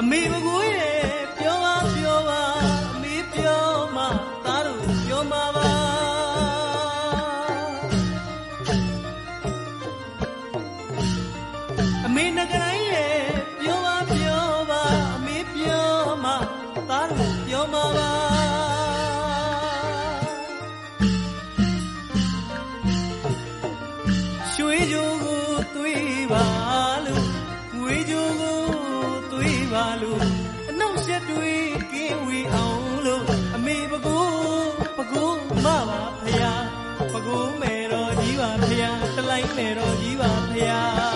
အမေဘကိုရဲ့ပြောပါပြောပါအမေပြောမှသားတို့ပြောမှာပါအမေငကတိုင်းရဲ့ပြောပါပြောပါအမေပြောမှသားတို့ပြောမှာပါရွှေကြိုးကိုသွေးပါလို့ငွေကြိုးကိုသွေးပါလို့အနှောက်အယှက်တွေကင်းဝေးအောင်လို့အမေပကိုးမပါဖယားပကိုးမယ်တော်ကြီးပါဖယားတလိုက်မယ်တော်ကြီးပါဖယား